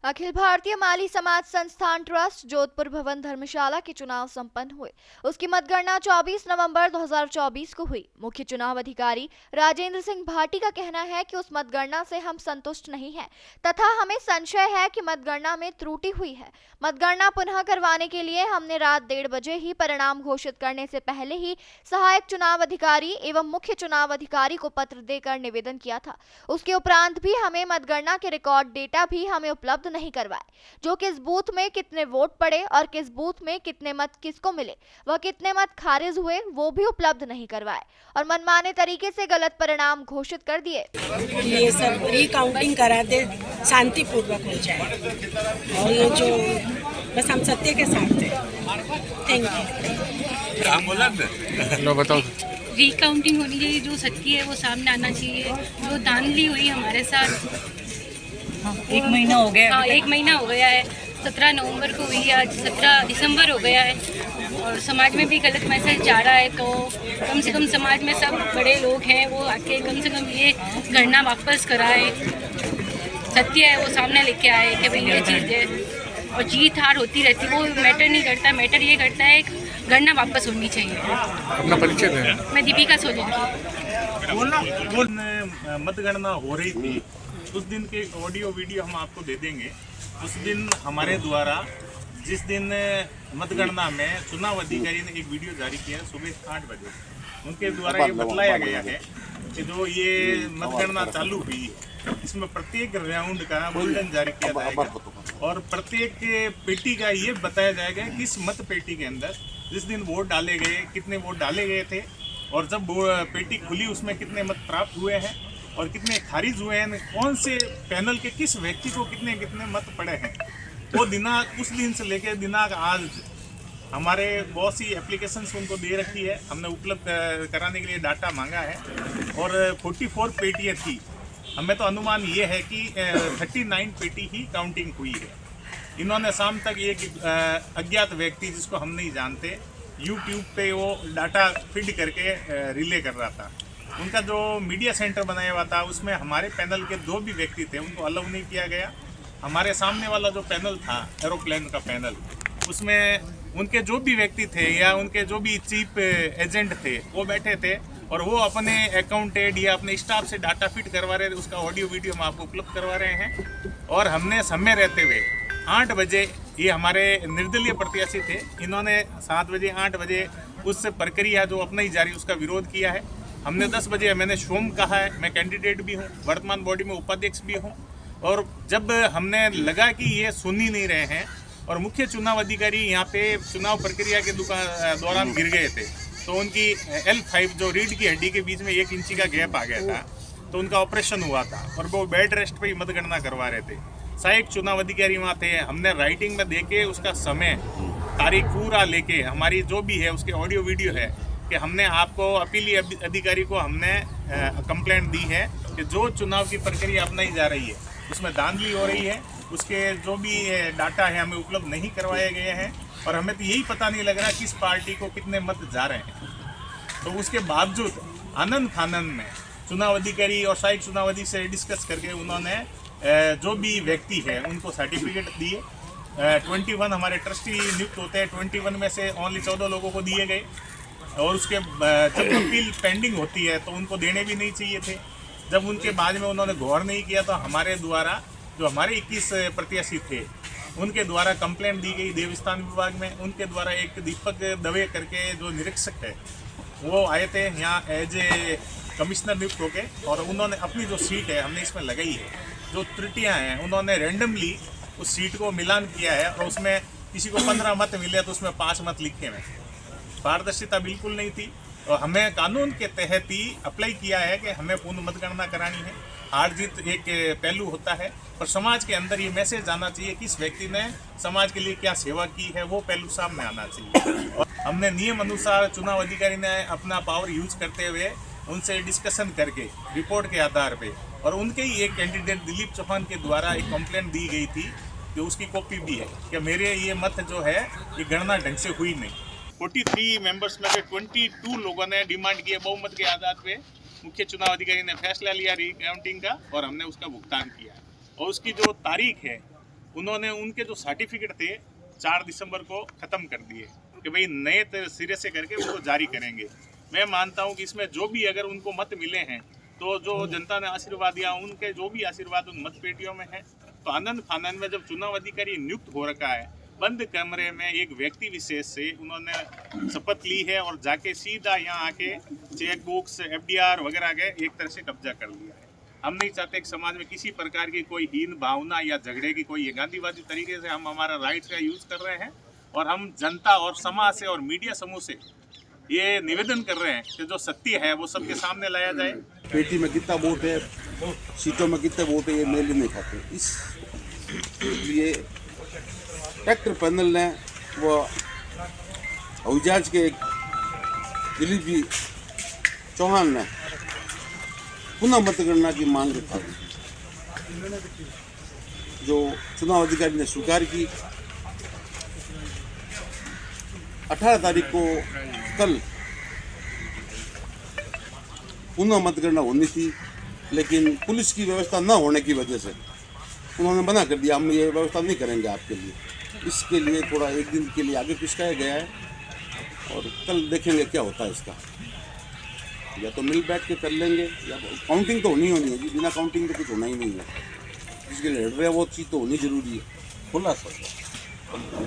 अखिल भारतीय माली समाज संस्थान ट्रस्ट जोधपुर भवन धर्मशाला के चुनाव संपन्न हुए। उसकी मतगणना 24 नवंबर 2024 को हुई। मुख्य चुनाव अधिकारी राजेंद्र सिंह भाटी का कहना है कि उस मतगणना से हम संतुष्ट नहीं हैं तथा हमें संशय है कि मतगणना में त्रुटि हुई है। मतगणना पुनः करवाने के लिए हमने रात 1:30 बजे ही परिणाम घोषित करने से पहले ही सहायक चुनाव अधिकारी एवं मुख्य चुनाव अधिकारी को पत्र देकर निवेदन किया था। उसके उपरांत भी हमें मतगणना के रिकॉर्ड डेटा भी हमें उपलब्ध नहीं करवाए, जो किस बूथ में कितने वोट पड़े और किस बूथ में कितने मत किसको मिले, वह कितने मत खारिज हुए वो भी उपलब्ध नहीं करवाए और मनमाने तरीके से गलत परिणाम घोषित कर दिए। ये सब रिकाउंटिंग करा दे, शांतिपूर्वक हो जाए और ये जो बस हम सत्य के साथ हैं। Thank you. बताओ। रिकाउंटिंग होनी चाहिए, जो सच्ची है वो सामने आना चाहिए। जो धांधली हुई हमारे साथ 1 महीना हो गया। हाँ, 1 महीना हो गया है। 17 नवंबर को हुई, आज 17 दिसंबर हो गया है और समाज में भी गलत मैसेज जा रहा है। तो कम से कम समाज में सब बड़े लोग हैं, वो आके कम से कम ये गणना वापस कराए, सत्य है वो सामने लेके आए कि भाई ये चीज़ है। और जीत हार होती रहती, वो मैटर नहीं करता। मैटर ये करता है गणना वापस होनी चाहिए। अपना परिचय दें। मैं दीपिका सोलंकी। मतगणना हो रही थी, उस दिन के ऑडियो वीडियो हम आपको दे देंगे। उस दिन हमारे द्वारा जिस दिन मतगणना में चुनाव अधिकारी ने एक वीडियो जारी किया सुबह 8 बजे, उनके द्वारा ये बतलाया गया है कि जो ये मतगणना चालू हुई इसमें प्रत्येक राउंड का बुलेटिन जारी किया जाएगा और प्रत्येक पेटी का ये बताया जाएगा किस मत पेटी के अंदर जिस दिन वोट डाले गए कितने वोट डाले गए थे और जब पेटी खुली उसमें कितने मत प्राप्त हुए हैं और कितने खारिज हुए हैं, कौन से पैनल के किस व्यक्ति को कितने कितने मत पड़े हैं। वो दिनांक उस दिन से लेकर दिनांक आज हमारे बहुत सी एप्लीकेशंस उनको दे रखी है, हमने उपलब्ध कराने के लिए डाटा मांगा है और 44 पेटियाँ थी। हमें तो अनुमान ये है कि 39 पेटी ही काउंटिंग हुई है। इन्होंने शाम तक एक अज्ञात व्यक्ति जिसको हम नहीं जानते यूट्यूब पे वो डाटा फीड करके रिले कर रहा था। उनका जो मीडिया सेंटर बनाया हुआ था उसमें हमारे पैनल के 2 भी व्यक्ति थे, उनको अलाउ नहीं किया गया। हमारे सामने वाला जो पैनल था एरोप्लेन का पैनल, उसमें उनके जो भी व्यक्ति थे या उनके जो भी चीफ एजेंट थे वो बैठे थे और वो अपने अकाउंटेड या अपने स्टाफ से डाटा फीड करवा रहे थे। उसका ऑडियो वीडियो हम आपको उपलब्ध करवा रहे हैं और हमने समय रहते हुए 8 बजे, ये हमारे निर्दलीय प्रत्याशी थे, इन्होंने 7 बजे 8 बजे उस प्रक्रिया जो अपना ही जारी उसका विरोध किया है। हमने 10 बजे मैंने शोम कहा है, मैं कैंडिडेट भी हूँ, वर्तमान बॉडी में उपाध्यक्ष भी हूँ। और जब हमने लगा कि ये सुन ही नहीं रहे हैं और मुख्य चुनाव अधिकारी यहाँ पे चुनाव प्रक्रिया के दौरान गिर गए थे, तो उनकी L5 जो रीढ़ की हड्डी के बीच में 1 इंची का गैप आ गया था, तो उनका ऑपरेशन हुआ था और वो बेड रेस्ट पे ही मतगणना करवा रहे थे। सहायक चुनाव अधिकारी वहाँ थे, हमने राइटिंग में देके उसका समय तारीख पूरा लेके हमारी जो भी है उसके ऑडियो वीडियो है कि हमने आपको अपीली अधिकारी को हमने कंप्लेंट दी है कि जो चुनाव की प्रक्रिया अपनाई जा रही है उसमें धांधली हो रही है, उसके जो भी डाटा है हमें उपलब्ध नहीं करवाए गए हैं और हमें तो यही पता नहीं लग रहा किस पार्टी को कितने मत जा रहे हैं। तो उसके बावजूद आनंद फानंद में चुनाव अधिकारी और सहायक चुनाव अधिकारी से डिस्कस करके उन्होंने जो भी व्यक्ति है उनको सर्टिफिकेट दिए। 21 हमारे ट्रस्टी नियुक्त होते हैं, 21 में से ओनली 14 लोगों को दिए गए और उसके जब अपील पेंडिंग होती है तो उनको देने भी नहीं चाहिए थे। जब उनके बाद में उन्होंने गौर नहीं किया तो हमारे द्वारा जो हमारे 21 प्रत्याशी थे उनके द्वारा कंप्लेंट दी गई देवस्थान विभाग में। उनके द्वारा एक दीपक दवे करके जो निरीक्षक है वो आए थे यहाँ एज ए कमिश्नर नियुक्त होके और उन्होंने अपनी जो सीट है हमने इसमें लगाई है, जो त्रुटियाँ हैं उन्होंने रैंडमली उस सीट को मिलान किया है और उसमें किसी को 15 मत मिले तो उसमें 5 मत लिखे हुए। पारदर्शिता बिल्कुल नहीं थी और हमें कानून के तहत ही अप्लाई किया है कि हमें पूर्ण मतगणना करानी है। हार जीत एक पहलू होता है पर समाज के अंदर ये मैसेज जाना चाहिए कि इस व्यक्ति ने समाज के लिए क्या सेवा की है, वो पहलू सामने आना चाहिए। और हमने नियम अनुसार चुनाव अधिकारी ने अपना पावर यूज करते हुए उनसे डिस्कशन करके रिपोर्ट के आधार पे और उनके ही एक कैंडिडेट दिलीप चौहान के द्वारा एक कंप्लेंट दी गई थी कि उसकी कॉपी भी है कि मेरे ये मत जो है ये गणना ढंग से हुई नहीं। 43 मेंबर्स में से 22 लोगों ने डिमांड किए बहुमत के आधार पे। मुख्य चुनाव अधिकारी ने फैसला लिया रिकाउंटिंग का और हमने उसका भुगतान किया और उसकी जो तारीख है उन्होंने उनके जो सर्टिफिकेट थे 4 दिसंबर को ख़त्म कर दिए कि भाई नए सिरे से करके उनको जारी करेंगे। मैं मानता हूँ कि इसमें जो भी अगर उनको मत मिले हैं तो जो जनता ने आशीर्वाद दिया उनके जो भी आशीर्वाद उन मत पेटियों में है, तो आनंद फानंद में जब चुनाव अधिकारी नियुक्त हो रखा है, बंद कमरे में एक व्यक्ति विशेष से उन्होंने शपथ ली है और जाके सीधा यहाँ आके चेक बुक्स FDR वगैरह के एक तरह से कब्जा कर लिया है। हम नहीं चाहते कि समाज में किसी प्रकार की कोई हीन भावना या झगड़े की कोई गांधीवादी तरीके से हम हमारा राइट्स का यूज़ कर रहे हैं, और हम जनता और समाज से और मीडिया समूह से ये निवेदन कर रहे हैं कि जो सत्य है वो सबके सामने लाया जाए। पेटी में कितना वोट है, सीटों में कितने वोट है, ये मेल नहीं खाते। इसलिए ट्रैक्टर पैनल ने वो हौजाज के दिलीप जी चौहान ने पुनः मतगणना की मांग रखा, जो चुनाव अधिकारी ने स्वीकार की। 18 तारीख को कल पुनः मतगणना होनी थी, लेकिन पुलिस की व्यवस्था न होने की वजह से उन्होंने मना कर दिया, हम ये व्यवस्था नहीं करेंगे आपके लिए। इसके लिए थोड़ा एक दिन के लिए आगे खिसकाया गया है और कल देखेंगे क्या होता है इसका। या तो मिल बैठ के कर लेंगे या काउंटिंग तो होनी है जी, बिना काउंटिंग तो कुछ होना ही नहीं है। इसके लिए लड़ रहे वो चीज़ तो होनी जरूरी है। खुला सर,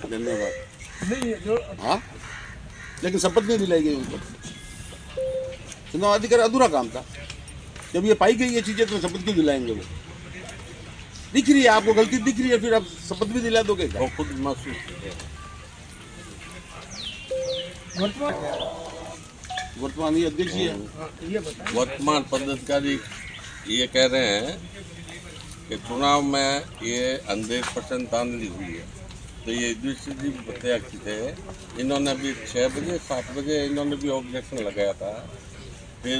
धन्यवाद। हाँ, लेकिन शपथ नहीं दिलाई गई उनको। चुनाव अधिकारी अधूरा काम था। जब ये पाई गई ये चीज़ें तो शपथ क्यों दिलाएंगे? वो दिख रही है आपको, गलती दिख रही है, फिर आप शपथ भी दिला दोगे क्या? खुद महसूस वर्तमान ये अध्यक्ष ही है। वर्तमान पदाधिकारी ये कह रहे हैं कि चुनाव में ये 100% धांधली हुई है। तो ये दूसरी जी प्रत्याशी थे, इन्होंने भी 6 बजे 7 बजे इन्होंने भी ऑब्जेक्शन लगाया था। फिर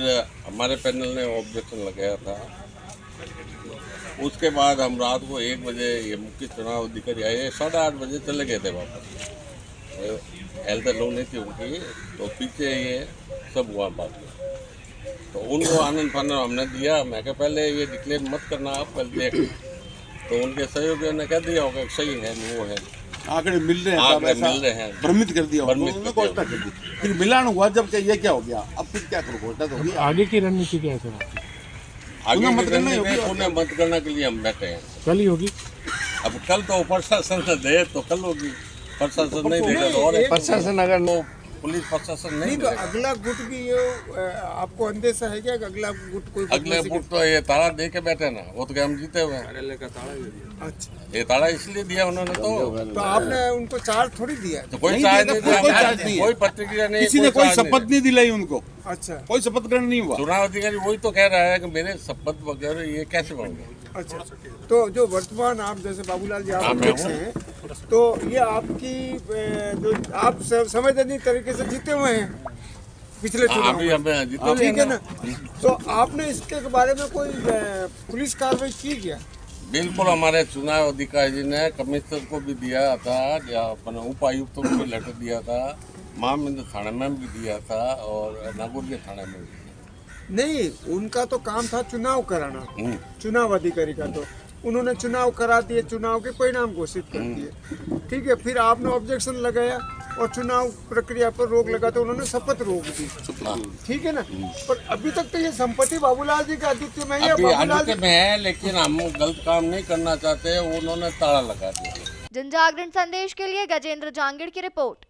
हमारे पैनल ने ऑब्जेक्शन लगाया था। उसके बाद हम रात को 1 बजे ये मुख्य चुनाव अधिकारी आए, 8:30 बजे चले गए थे वापस। हेल्थ लोग नहीं थी उनकी, तो पीछे ये सब हुआ बात। तो उनको आनंद फानंद हमने दिया। मैं कहा पहले ये डिक्लेयर मत करना, आप पहले देख। तो उनके सहयोगियों ने कह दिया होगा सही है, वो है, आंकड़े मिल रहे हैं, आंकड़े मिल रहे हैं, भ्रमित कर दिया, भ्रमित उन्होंने घोषणा कर दी। फिर मिलान हुआ जब क्या ये क्या हो गया, अब फिर क्या करो, घोषणा तो होगी। आगे की रणनीति क्या है सर? आगे पुनः मतगणना के लिए हम बैठे हैं। कल ही होगी? अब कल तो प्रशासन से दे तो कल होगी, प्रशासन नहीं देगा तो और प्रशासन अगर तो पुलिस प्रशासन नहीं तो देगा। अगला गुट की ये आपको अंदेशा है क्या कि अगला गुट कोई अगले फुट तो ये ताला दे के बैठे ना, वो तो क्या हम जीते हुए हैं। अच्छा, ये ताला इसलिए दिया उन्होंने तो आपने उनको चार्ज थोड़ी दिया? तो कोई नहीं चार्ज दिया, नहीं कोई चार्ज नहीं दिया, है। कोई प्रतिक्रिया नहीं, किसी ने कोई चार्ज शपथ नहीं दिलाई उनको, अच्छा कोई शपथ ग्रहण नहीं हुआ। चुनाव अधिकारी वही तो कह रहा है कि मेरे शपथ वगैरह ये कैसे बन गए। अच्छा, तो जो वर्तमान आप जैसे बाबूलाल जी आप अध्यक्ष हैं, तो ये आपकी जो आप संवैधानिक तरीके से जीते हुए हैं पिछले चुनाव अभी में, हमें तो ठीक है ना? तो आपने इसके बारे में कोई पुलिस कार्रवाई की क्या? बिल्कुल, हमारे चुनाव अधिकारी जी ने कमिश्नर को भी दिया था, या अपने उपायुक्तों को भी लेटर दिया था, महामंदिर थाने में भी दिया था और नागौर थाने में भी। नहीं, उनका तो काम था चुनाव कराना, चुनाव अधिकारी का, तो उन्होंने चुनाव करा दिए, चुनाव के परिणाम घोषित कर दिए, ठीक है। फिर आपने ऑब्जेक्शन लगाया और चुनाव प्रक्रिया पर रोक लगा, तो उन्होंने शपथ रोक दी, ठीक है ना? पर अभी तक तो ये संपत्ति बाबूलाल जी का आदित्य में है, अभी बाबूलाल आदित्य में है, लेकिन हम गलत काम नहीं करना चाहते, उन्होंने ताला लगा दिया। जनजागरण संदेश के लिए गजेंद्र जांगिड़ की रिपोर्ट।